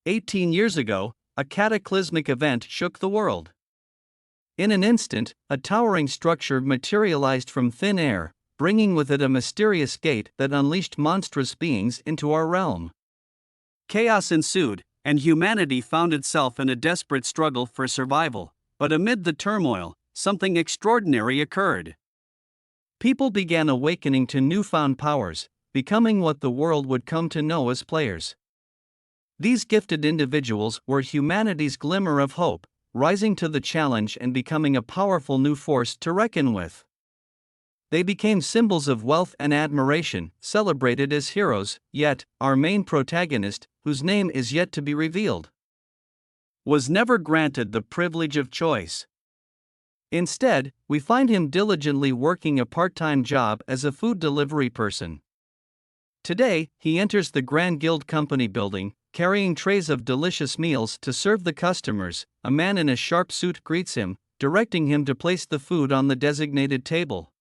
18 years ago, a cataclysmic event shook the world. In an instant, a towering structure materialized from thin air, bringing with it a mysterious gate that unleashed monstrous beings into our realm. Chaos ensued, and humanity found itself in a desperate struggle for survival. But amid the turmoil, something extraordinary occurred. People began awakening to newfound powers, becoming what the world would come to know as players. These gifted individuals were humanity's glimmer of hope, rising to the challenge and becoming a powerful new force to reckon with. They became symbols of wealth and admiration, celebrated as heroes, yet, our main protagonist, whose name is yet to be revealed, was never granted the privilege of choice. Instead, we find him diligently working a part-time job as a food delivery person. Today, he enters the Grand Guild Company building, carrying trays of delicious meals to serve the customers. A man in a sharp suit greets him, directing him to place the food on the designated table.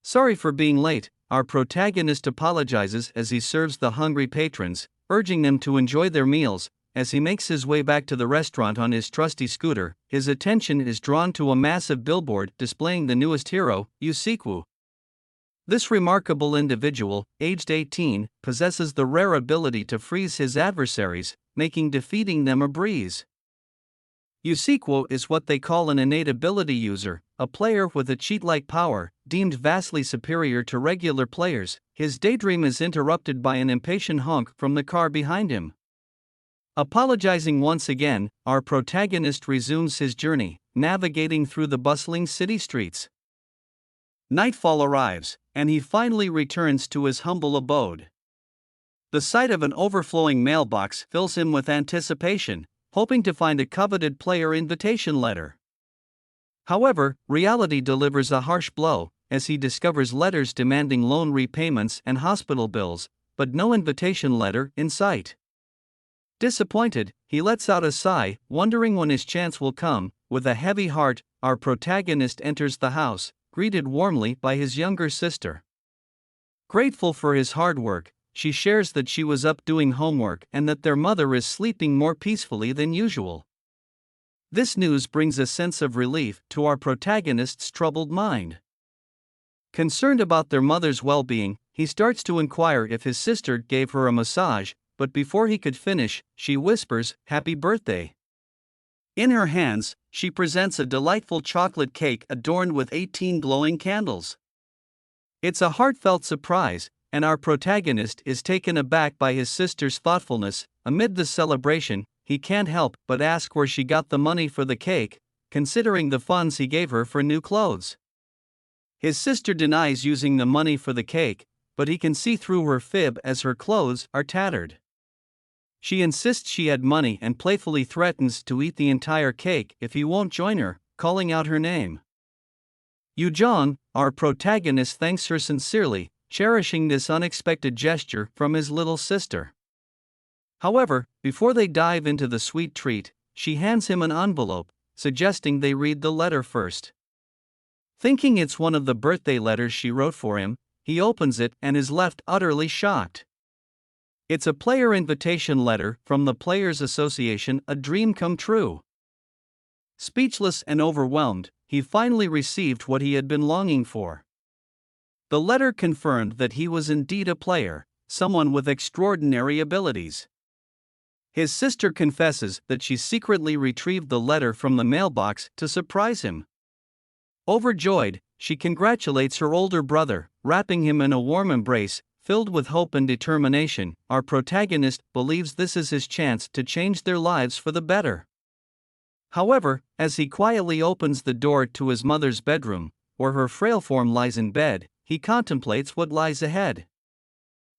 Sorry for being late, our protagonist apologizes as he serves the hungry patrons, urging them to enjoy their meals. As he makes his way back to the restaurant on his trusty scooter, his attention is drawn to a massive billboard displaying the newest hero, Yusikwu. This remarkable individual, aged 18, possesses the rare ability to freeze his adversaries, making defeating them a breeze. Yusikwu is what they call an innate ability user, a player with a cheat-like power, deemed vastly superior to regular players. His daydream is interrupted by an impatient honk from the car behind him. Apologizing once again, our protagonist resumes his journey, navigating through the bustling city streets. Nightfall arrives, and he finally returns to his humble abode. The sight of an overflowing mailbox fills him with anticipation, hoping to find a coveted player invitation letter. However, reality delivers a harsh blow, as he discovers letters demanding loan repayments and hospital bills, but no invitation letter in sight. Disappointed, he lets out a sigh, wondering when his chance will come. With a heavy heart, our protagonist enters the house, greeted warmly by his younger sister. Grateful for his hard work, she shares that she was up doing homework and that their mother is sleeping more peacefully than usual. This news brings a sense of relief to our protagonist's troubled mind. Concerned about their mother's well-being, he starts to inquire if his sister gave her a massage, but before he could finish, she whispers, "Happy birthday." In her hands, she presents a delightful chocolate cake adorned with 18 glowing candles. It's a heartfelt surprise, and our protagonist is taken aback by his sister's thoughtfulness. Amid the celebration, he can't help but ask where she got the money for the cake, considering the funds he gave her for new clothes. His sister denies using the money for the cake, but he can see through her fib as her clothes are tattered. She insists she had money and playfully threatens to eat the entire cake if he won't join her, calling out her name. Yujong, our protagonist, thanks her sincerely, cherishing this unexpected gesture from his little sister. However, before they dive into the sweet treat, she hands him an envelope, suggesting they read the letter first. Thinking it's one of the birthday letters she wrote for him, he opens it and is left utterly shocked. It's a player invitation letter from the Players Association, a dream come true. Speechless and overwhelmed, he finally received what he had been longing for. The letter confirmed that he was indeed a player, someone with extraordinary abilities. His sister confesses that she secretly retrieved the letter from the mailbox to surprise him. Overjoyed, she congratulates her older brother, wrapping him in a warm embrace. Filled with hope and determination, our protagonist believes this is his chance to change their lives for the better. However, as he quietly opens the door to his mother's bedroom, where her frail form lies in bed, he contemplates what lies ahead.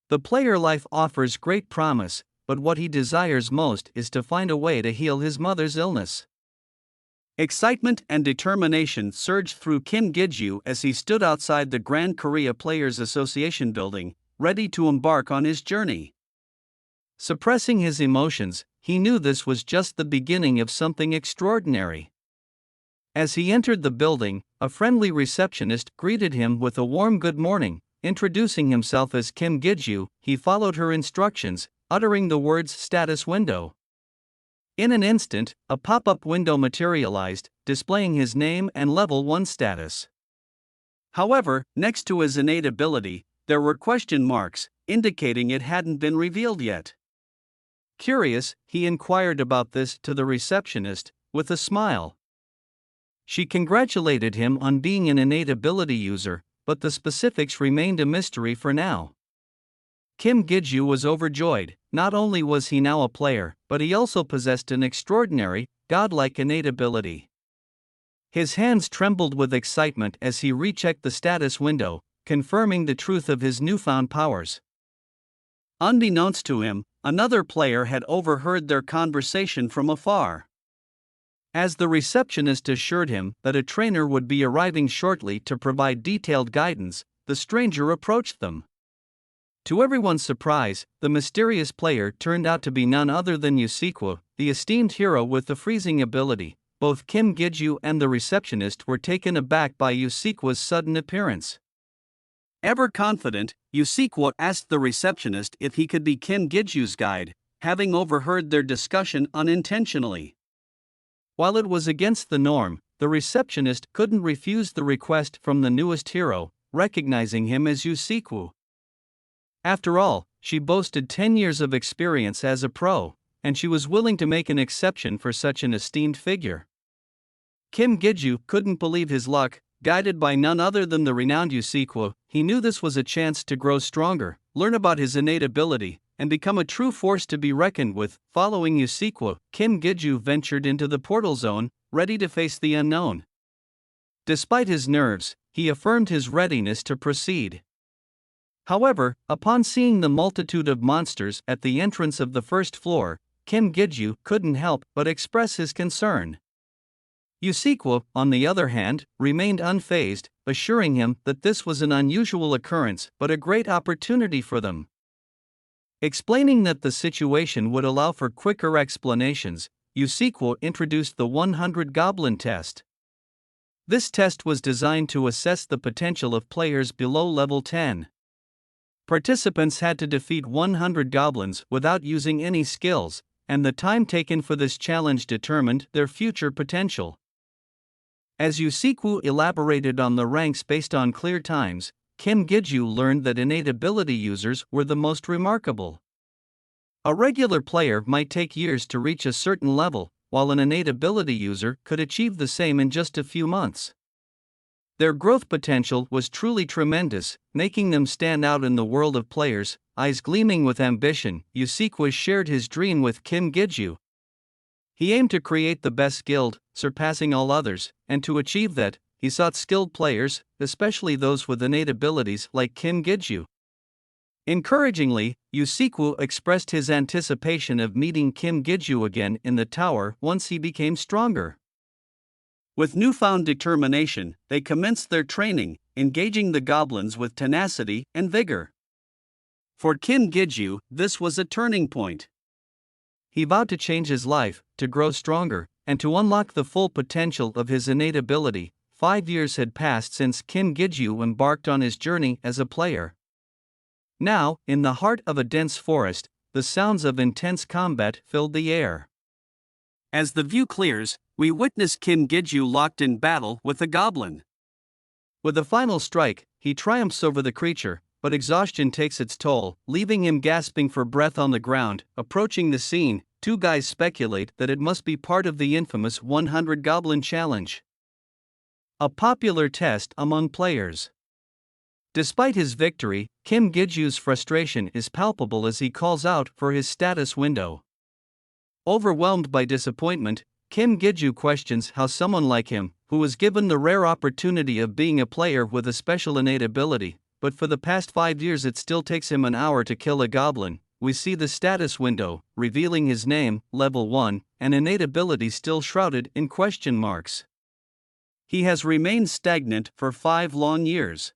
The player life offers great promise, but what he desires most is to find a way to heal his mother's illness. Excitement and determination surged through Kim Giju as he stood outside the Grand Korea Players Association building, ready to embark on his journey. Suppressing his emotions, he knew this was just the beginning of something extraordinary. As he entered the building, a friendly receptionist greeted him with a warm good morning. Introducing himself as Kim Giju, he followed her instructions, uttering the words "status window." In an instant, a pop-up window materialized, displaying his name and level 1 status. However, next to his innate ability, there were question marks, indicating it hadn't been revealed yet. Curious, he inquired about this to the receptionist, with a smile. She congratulated him on being an innate ability user, but the specifics remained a mystery for now. Kim Giju was overjoyed. Not only was he now a player, but he also possessed an extraordinary, godlike innate ability. His hands trembled with excitement as he rechecked the status window, confirming the truth of his newfound powers. Unbeknownst to him, another player had overheard their conversation from afar. As the receptionist assured him that a trainer would be arriving shortly to provide detailed guidance, the stranger approached them. To everyone's surprise, the mysterious player turned out to be none other than Yusikwo, the esteemed hero with the freezing ability. Both Kim Giju and the receptionist were taken aback by Yusikwo's sudden appearance. Ever confident, Yusikwo asked the receptionist if he could be Kim Giju's guide, having overheard their discussion unintentionally. While it was against the norm, the receptionist couldn't refuse the request from the newest hero, recognizing him as Yusikwo. After all, she boasted 10 years of experience as a pro, and she was willing to make an exception for such an esteemed figure. Kim Giju couldn't believe his luck. Guided by none other than the renowned Yusikwo, he knew this was a chance to grow stronger, learn about his innate ability, and become a true force to be reckoned with. Following Yusikwo, Kim Giju ventured into the portal zone, ready to face the unknown. Despite his nerves, he affirmed his readiness to proceed. However, upon seeing the multitude of monsters at the entrance of the first floor, Kim Giju couldn't help but express his concern. Yusikwo, on the other hand, remained unfazed, assuring him that this was an unusual occurrence but a great opportunity for them. Explaining that the situation would allow for quicker explanations, Yusikwo introduced the 100 Goblin test. This test was designed to assess the potential of players below level 10. Participants had to defeat 100 goblins without using any skills, and the time taken for this challenge determined their future potential. As Yusikwo elaborated on the ranks based on clear times, Kim Giju learned that innate ability users were the most remarkable. A regular player might take years to reach a certain level, while an innate ability user could achieve the same in just a few months. Their growth potential was truly tremendous, making them stand out in the world of players. Eyes gleaming with ambition, Yusikwo shared his dream with Kim Giju. He aimed to create the best guild, surpassing all others, and to achieve that, he sought skilled players, especially those with innate abilities like Kim Giju. Encouragingly, Yusikwo expressed his anticipation of meeting Kim Giju again in the tower once he became stronger. With newfound determination, they commenced their training, engaging the goblins with tenacity and vigor. For Kim Giju, this was a turning point. He vowed to change his life, to grow stronger, and to unlock the full potential of his innate ability. 5 years had passed since Kim Giju embarked on his journey as a player. Now, in the heart of a dense forest, the sounds of intense combat filled the air. As the view clears, we witness Kim Giju locked in battle with a goblin. With a final strike, he triumphs over the creature, but exhaustion takes its toll, leaving him gasping for breath on the ground. Approaching the scene, two guys speculate that it must be part of the infamous 100 Goblin Challenge, a popular test among players. Despite his victory, Kim Giju's frustration is palpable as he calls out for his status window. Overwhelmed by disappointment, Kim Giju questions how someone like him, who was given the rare opportunity of being a player with a special innate ability, but for the past 5 years it still takes him an hour to kill a goblin. We see the status window, revealing his name, level 1, and innate ability still shrouded in question marks. He has remained stagnant for 5 long years.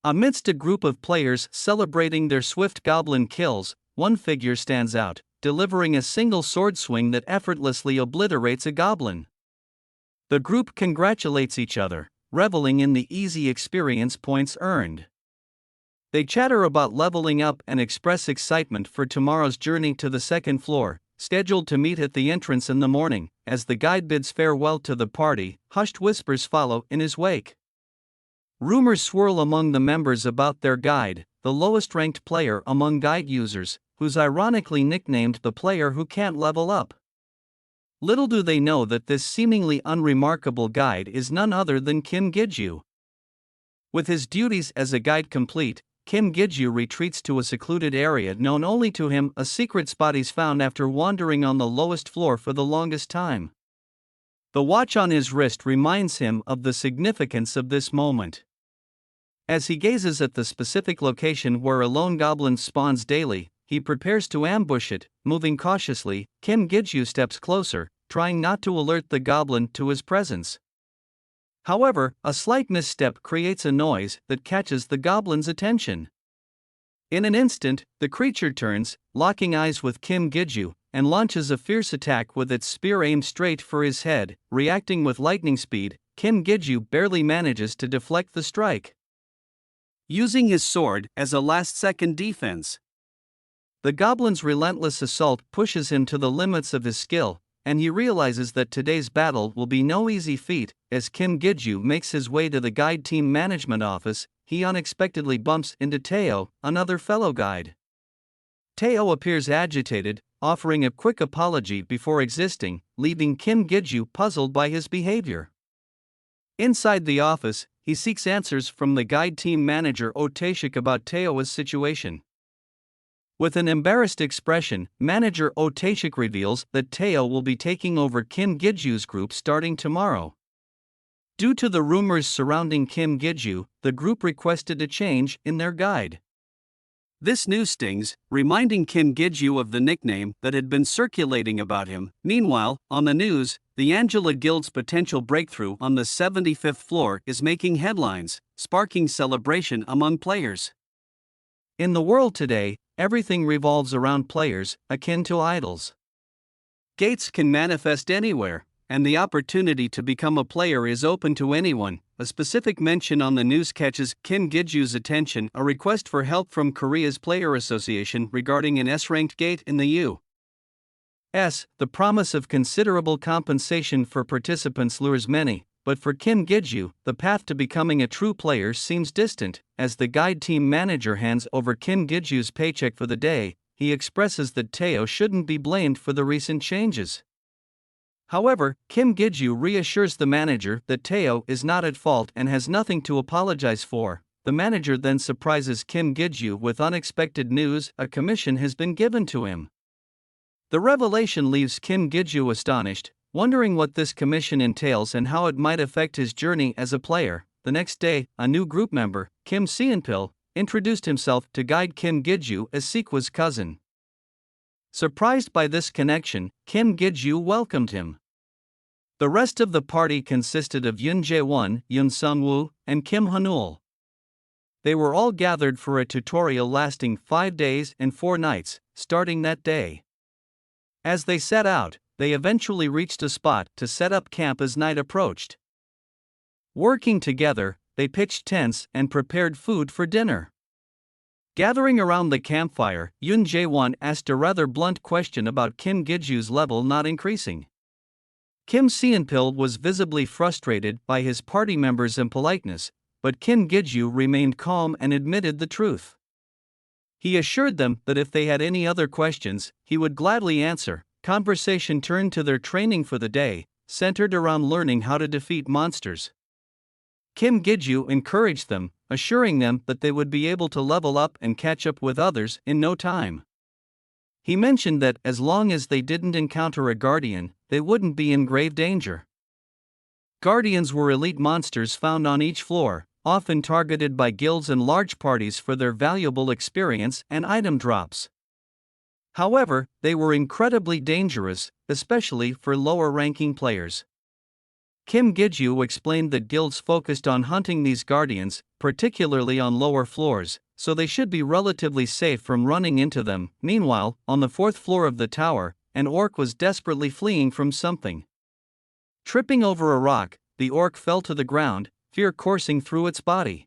Amidst a group of players celebrating their swift goblin kills, one figure stands out, delivering a single sword swing that effortlessly obliterates a goblin. The group congratulates each other, reveling in the easy experience points earned. They chatter about leveling up and express excitement for tomorrow's journey to the second floor. scheduled to meet at the entrance in the morning. As the guide bids farewell to the party, hushed whispers follow in his wake. Rumors swirl among the members about their guide, the lowest ranked player among guide users, who's ironically nicknamed the player who can't level up. Little do they know that this seemingly unremarkable guide is none other than Kim Giju. With his duties as a guide complete, Kim Giju retreats to a secluded area known only to him, a secret spot he's found after wandering on the lowest floor for the longest time. The watch on his wrist reminds him of the significance of this moment. As he gazes at the specific location where a lone goblin spawns daily, he prepares to ambush it. Moving cautiously, Kim Giju steps closer, trying not to alert the goblin to his presence. However, a slight misstep creates a noise that catches the goblin's attention. In an instant, the creature turns, locking eyes with Kim Giju, and launches a fierce attack with its spear aimed straight for his head. Reacting with lightning speed, Kim Giju barely manages to deflect the strike, using his sword as a last-second defense. The goblin's relentless assault pushes him to the limits of his skill, and he realizes that today's battle will be no easy feat. As Kim Giju makes his way to the guide team management office, he unexpectedly bumps into Teo, another fellow guide. Teo appears agitated, offering a quick apology before existing, leaving Kim Giju puzzled by his behavior. Inside the office, he seeks answers from the guide team manager Otashik about Teo's situation. With an embarrassed expression, Manager Otashik reveals that Teo will be taking over Kim Giju's group starting tomorrow. Due to the rumors surrounding Kim Giju, the group requested a change in their guide. This news stings, reminding Kim Giju of the nickname that had been circulating about him. Meanwhile, on the news, the Angela Guild's potential breakthrough on the 75th floor is making headlines, sparking celebration among players. In the world today, everything revolves around players, akin to idols. Gates can manifest anywhere, and the opportunity to become a player is open to anyone. A specific mention on the news catches Kim Giju's attention, a request for help from Korea's Player Association regarding an S-ranked gate in the U.S. The promise of considerable compensation for participants lures many, but for Kim Giju, the path to becoming a true player seems distant. As the guide team manager hands over Kim Giju's paycheck for the day, he expresses that Teo shouldn't be blamed for the recent changes. However, Kim Giju reassures the manager that Teo is not at fault and has nothing to apologize for. The manager then surprises Kim Giju with unexpected news: a commission has been given to him. The revelation leaves Kim Giju astonished, wondering what this commission entails and how it might affect his journey as a player. The next day, a new group member, Kim Seonpil, introduced himself to guide Kim Giju as Sequa's cousin. Surprised by this connection, Kim Giju welcomed him. The rest of the party consisted of Yoon Jae-won, Yoon Sung-woo, and Kim Hanul. They were all gathered for a tutorial lasting 5 days and 4 nights, starting that day. As they set out, they eventually reached a spot to set up camp as night approached. Working together, they pitched tents and prepared food for dinner. Gathering around the campfire, Yoon Jae-won asked a rather blunt question about Kim Giju's level not increasing. Kim Seonpil was visibly frustrated by his party members' impoliteness, but Kim Giju remained calm and admitted the truth. He assured them that if they had any other questions, he would gladly answer. Conversation turned to their training for the day, centered around learning how to defeat monsters. Kim Giju encouraged them, assuring them that they would be able to level up and catch up with others in no time. He mentioned that as long as they didn't encounter a guardian, they wouldn't be in grave danger. Guardians were elite monsters found on each floor, often targeted by guilds and large parties for their valuable experience and item drops. However, they were incredibly dangerous, especially for lower-ranking players. Kim Giju explained that guilds focused on hunting these guardians, particularly on lower floors, so they should be relatively safe from running into them. Meanwhile, on the 4th floor of the tower, an orc was desperately fleeing from something. Tripping over a rock, the orc fell to the ground, fear coursing through its body.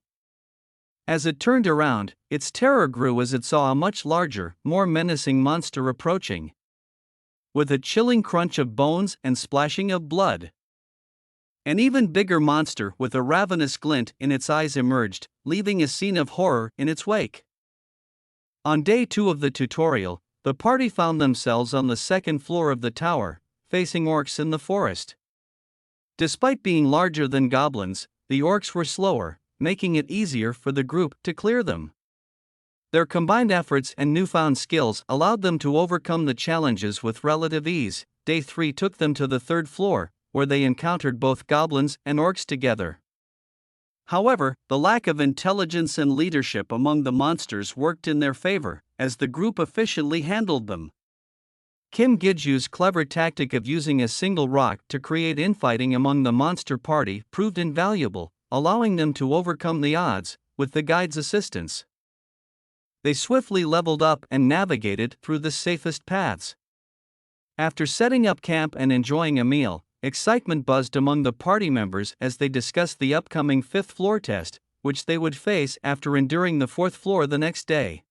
As it turned around, its terror grew as it saw a much larger, more menacing monster approaching. with a chilling crunch of bones and splashing of blood. An even bigger monster with a ravenous glint in its eyes emerged, leaving a scene of horror in its wake. On day 2 of the tutorial, the party found themselves on the second floor of the tower, facing orcs in the forest. Despite being larger than goblins, the orcs were slower, making it easier for the group to clear them. Their combined efforts and newfound skills allowed them to overcome the challenges with relative ease. Day 3 took them to the third floor, where they encountered both goblins and orcs together. However, the lack of intelligence and leadership among the monsters worked in their favor, as the group efficiently handled them. Kim Gijoo's clever tactic of using a single rock to create infighting among the monster party proved invaluable, allowing them to overcome the odds, with the guide's assistance. They swiftly leveled up and navigated through the safest paths. After setting up camp and enjoying a meal, excitement buzzed among the party members as they discussed the upcoming 5th floor test, which they would face after enduring the 4th floor the next day.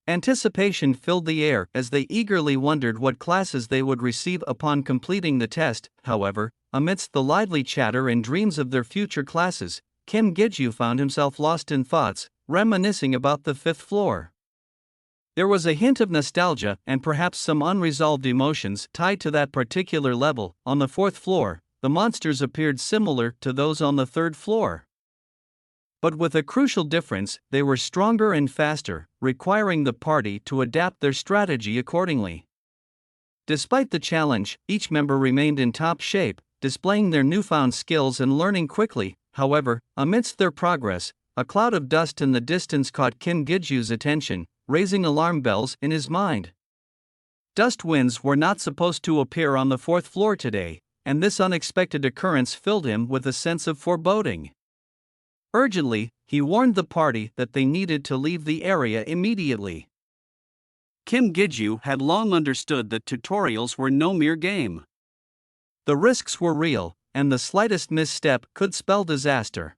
Anticipation filled the air as they eagerly wondered what classes they would receive upon completing the test. However, amidst the lively chatter and dreams of their future classes, Kim Gijoo found himself lost in thoughts, reminiscing about the 5th floor. There was a hint of nostalgia and perhaps some unresolved emotions tied to that particular level. On the 4th floor, the monsters appeared similar to those on the 3rd floor. But with a crucial difference, they were stronger and faster, requiring the party to adapt their strategy accordingly. Despite the challenge, each member remained in top shape, displaying their newfound skills and learning quickly. However, amidst their progress, a cloud of dust in the distance caught Kim Gijoo's attention, raising alarm bells in his mind. Dust winds were not supposed to appear on the 4th floor today, and this unexpected occurrence filled him with a sense of foreboding. Urgently, he warned the party that they needed to leave the area immediately. Kim Gijoo had long understood that tutorials were no mere game. The risks were real, and the slightest misstep could spell disaster.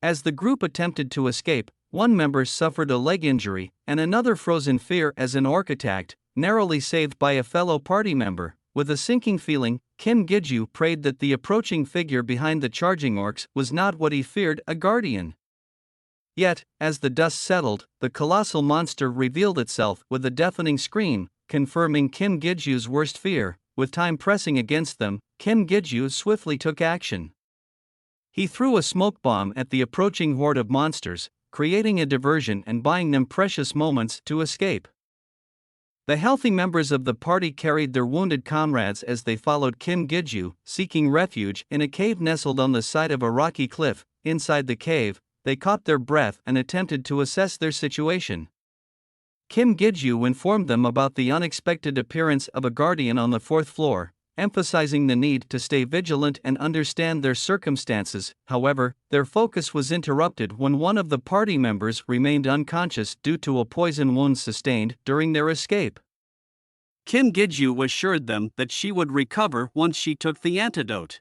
As the group attempted to escape, one member suffered a leg injury, and another froze in fear as an orc attacked, narrowly saved by a fellow party member. With a sinking feeling, Kim Gijoo prayed that the approaching figure behind the charging orcs was not what he feared, a guardian. Yet, as the dust settled, the colossal monster revealed itself with a deafening scream, confirming Kim Gijoo's worst fear. With time pressing against them, Kim Gijoo swiftly took action. He threw a smoke bomb at the approaching horde of monsters, creating a diversion and buying them precious moments to escape. The healthy members of the party carried their wounded comrades as they followed Kim Gijoo, seeking refuge in a cave nestled on the side of a rocky cliff. Inside the cave, they caught their breath and attempted to assess their situation. Kim Gijoo informed them about the unexpected appearance of a guardian on the 4th floor, emphasizing the need to stay vigilant and understand their circumstances. However, their focus was interrupted when one of the party members remained unconscious due to a poison wound sustained during their escape. Kim Gijoo assured them that she would recover once she took the antidote.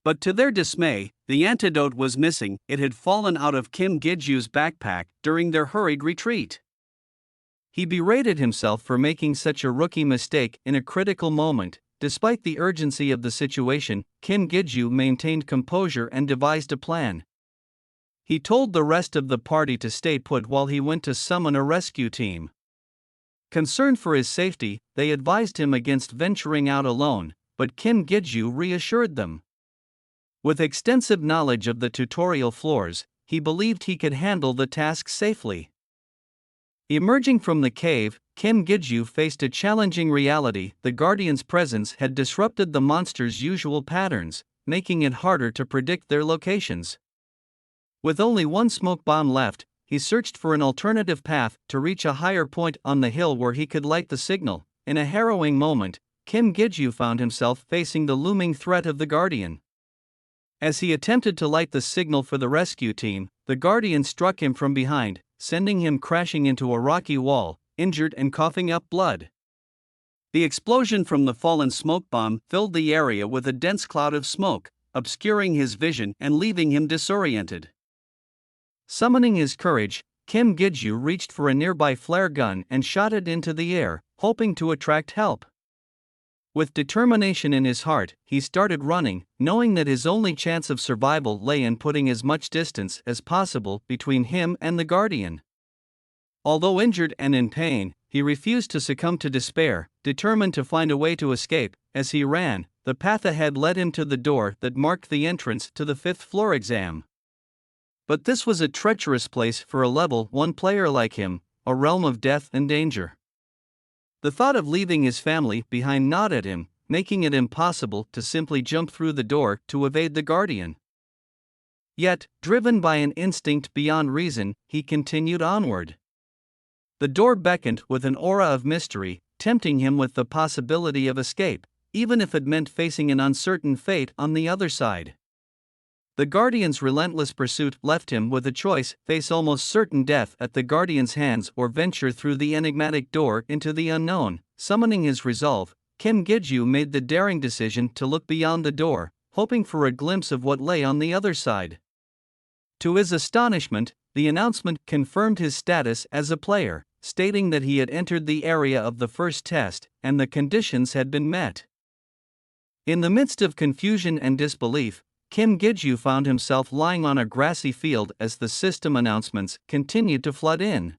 But to their dismay, the antidote was missing. It had fallen out of Kim Gijoo's backpack during their hurried retreat. He berated himself for making such a rookie mistake in a critical moment. Despite the urgency of the situation, Kim Gijoo maintained composure and devised a plan. He told the rest of the party to stay put while he went to summon a rescue team. Concerned for his safety, they advised him against venturing out alone, but Kim Gijoo reassured them. With extensive knowledge of the tutorial floors, he believed he could handle the task safely. Emerging from the cave, Kim Gijoo faced a challenging reality. The Guardian's presence had disrupted the monster's usual patterns, making it harder to predict their locations. With only one smoke bomb left, he searched for an alternative path to reach a higher point on the hill where he could light the signal. In a harrowing moment, Kim Gijoo found himself facing the looming threat of the Guardian. As he attempted to light the signal for the rescue team, the Guardian struck him from behind, sending him crashing into a rocky wall, injured and coughing up blood. The explosion from the fallen smoke bomb filled the area with a dense cloud of smoke, obscuring his vision and leaving him disoriented. Summoning his courage, Kim Giju reached for a nearby flare gun and shot it into the air, hoping to attract help. With determination in his heart, he started running, knowing that his only chance of survival lay in putting as much distance as possible between him and the Guardian. Although injured and in pain, he refused to succumb to despair, determined to find a way to escape. As he ran, the path ahead led him to the door that marked the entrance to the 5th floor exam. But this was a treacherous place for a level 1 player like him, a realm of death and danger. The thought of leaving his family behind gnawed at him, making it impossible to simply jump through the door to evade the Guardian. Yet, driven by an instinct beyond reason, he continued onward. The door beckoned with an aura of mystery, tempting him with the possibility of escape, even if it meant facing an uncertain fate on the other side. The Guardian's relentless pursuit left him with a choice: face almost certain death at the Guardian's hands or venture through the enigmatic door into the unknown. Summoning his resolve, Kim Giju made the daring decision to look beyond the door, hoping for a glimpse of what lay on the other side. To his astonishment, the announcement confirmed his status as a player, stating that he had entered the area of the first test and the conditions had been met. In the midst of confusion and disbelief, Kim Giju found himself lying on a grassy field as the system announcements continued to flood in.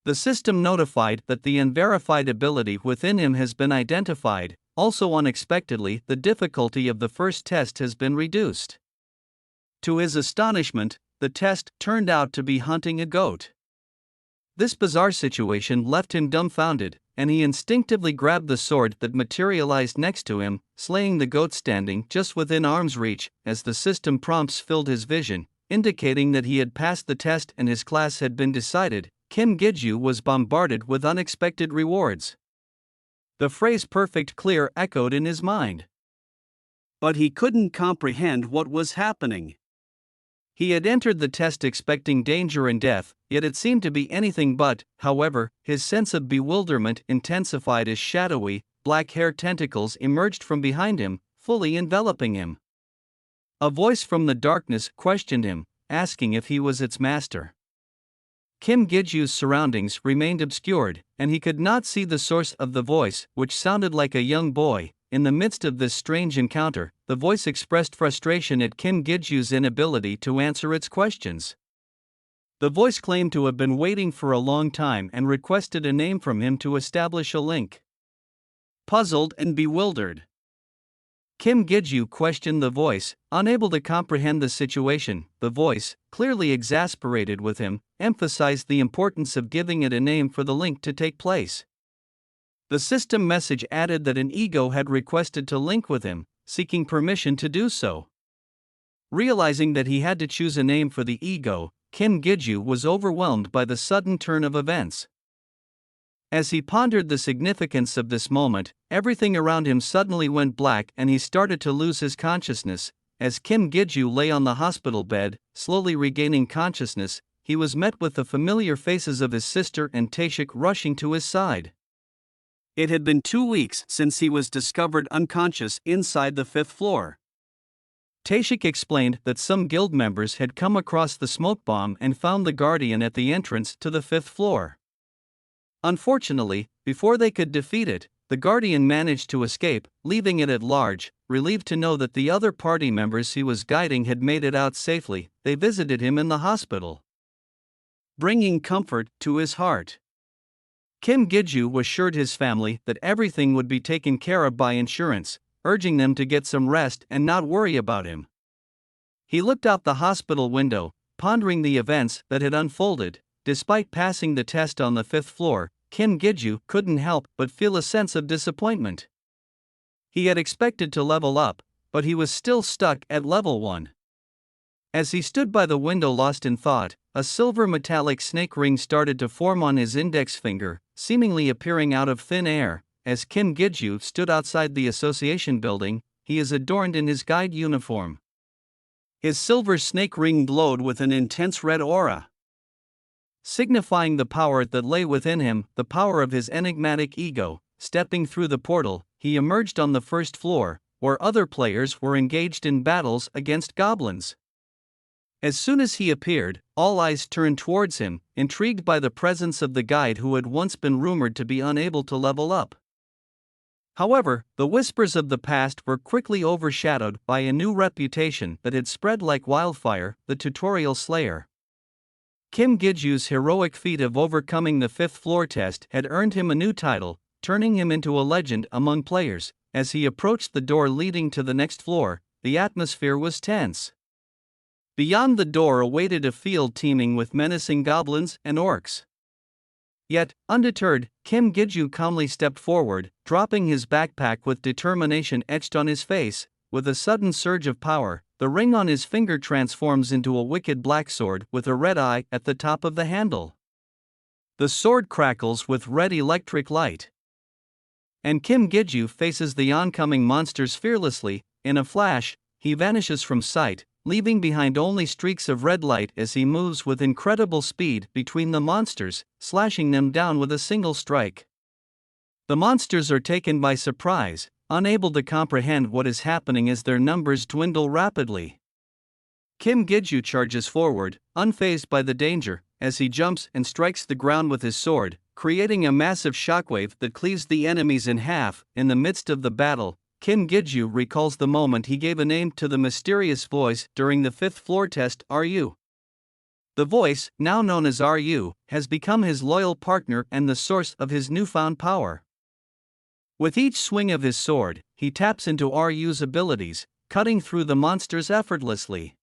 The system notified that the unverified ability within him has been identified. Also unexpectedly, the difficulty of the first test has been reduced. To his astonishment, the test turned out to be hunting a goat. This bizarre situation left him dumbfounded, and he instinctively grabbed the sword that materialized next to him, slaying the goat standing just within arm's reach. As the system prompts filled his vision, indicating that he had passed the test and his class had been decided, Kim Giju was bombarded with unexpected rewards. The phrase "perfect clear" echoed in his mind. But he couldn't comprehend what was happening. He had entered the test expecting danger and death, yet it seemed to be anything but. However, his sense of bewilderment intensified as shadowy, black-hair tentacles emerged from behind him, fully enveloping him. A voice from the darkness questioned him, asking if he was its master. Kim Giju's surroundings remained obscured, and he could not see the source of the voice, which sounded like a young boy. In the midst of this strange encounter, the voice expressed frustration at Kim Giju's inability to answer its questions. The voice claimed to have been waiting for a long time and requested a name from him to establish a link. Puzzled and bewildered, Kim Giju questioned the voice, unable to comprehend the situation. The voice, clearly exasperated with him, emphasized the importance of giving it a name for the link to take place. The system message added that an ego had requested to link with him, seeking permission to do so. Realizing that he had to choose a name for the ego, Kim Giju was overwhelmed by the sudden turn of events. As he pondered the significance of this moment, everything around him suddenly went black and he started to lose his consciousness. As Kim Giju lay on the hospital bed, slowly regaining consciousness, he was met with the familiar faces of his sister and Taeshik rushing to his side. It had been 2 weeks since he was discovered unconscious inside the 5th floor. Taeshik explained that some guild members had come across the smoke bomb and found the Guardian at the entrance to the 5th floor. Unfortunately, before they could defeat it, the Guardian managed to escape, leaving it at large. Relieved to know that the other party members he was guiding had made it out safely, they visited him in the hospital, bringing comfort to his heart. Kim Giju assured his family that everything would be taken care of by insurance, urging them to get some rest and not worry about him. He looked out the hospital window, pondering the events that had unfolded. Despite passing the test on the 5th floor, Kim Giju couldn't help but feel a sense of disappointment. He had expected to level up, but he was still stuck at level 1. As he stood by the window lost in thought, a silver metallic snake ring started to form on his index finger, seemingly appearing out of thin air. As Kim Giju stood outside the association building, he is adorned in his guide uniform. His silver snake ring glowed with an intense red aura, signifying the power that lay within him, the power of his enigmatic ego. Stepping through the portal, he emerged on the 1st floor, where other players were engaged in battles against goblins. As soon as he appeared, all eyes turned towards him, intrigued by the presence of the guide who had once been rumored to be unable to level up. However, the whispers of the past were quickly overshadowed by a new reputation that had spread like wildfire: the tutorial slayer. Kim Gijoo's heroic feat of overcoming the fifth floor test had earned him a new title, turning him into a legend among players. As he approached the door leading to the next floor, the atmosphere was tense. Beyond the door awaited a field teeming with menacing goblins and orcs. Yet, undeterred, Kim Gijoo calmly stepped forward, dropping his backpack with determination etched on his face. With a sudden surge of power, the ring on his finger transforms into a wicked black sword with a red eye at the top of the handle. The sword crackles with red electric light, and Kim Gijoo faces the oncoming monsters fearlessly. In a flash, he vanishes from sight, leaving behind only streaks of red light as he moves with incredible speed between the monsters, slashing them down with a single strike. The monsters are taken by surprise, unable to comprehend what is happening as their numbers dwindle rapidly. Kim Gijoo charges forward, unfazed by the danger, as he jumps and strikes the ground with his sword, creating a massive shockwave that cleaves the enemies in half. In the midst of the battle, Kim Gijoo recalls the moment he gave a name to the mysterious voice during the fifth floor test: "RU." The voice, now known as RU, has become his loyal partner and the source of his newfound power. With each swing of his sword, he taps into RU's abilities, cutting through the monsters effortlessly.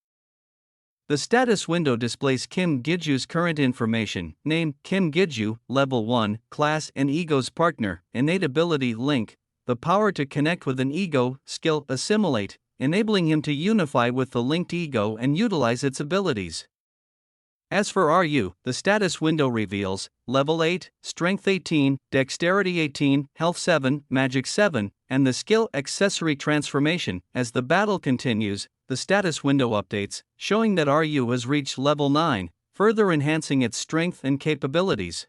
The status window displays Kim Gijoo's current information: name, Kim Gijoo, level 1, class and ego's partner, innate ability link, the power to connect with an ego, skill assimilate, enabling him to unify with the linked ego and utilize its abilities. As for RU, the status window reveals level 8, strength 18, dexterity 18, health 7, magic 7, and the skill accessory transformation. As the battle continues, the status window updates, showing that RU has reached level 9, further enhancing its strength and capabilities.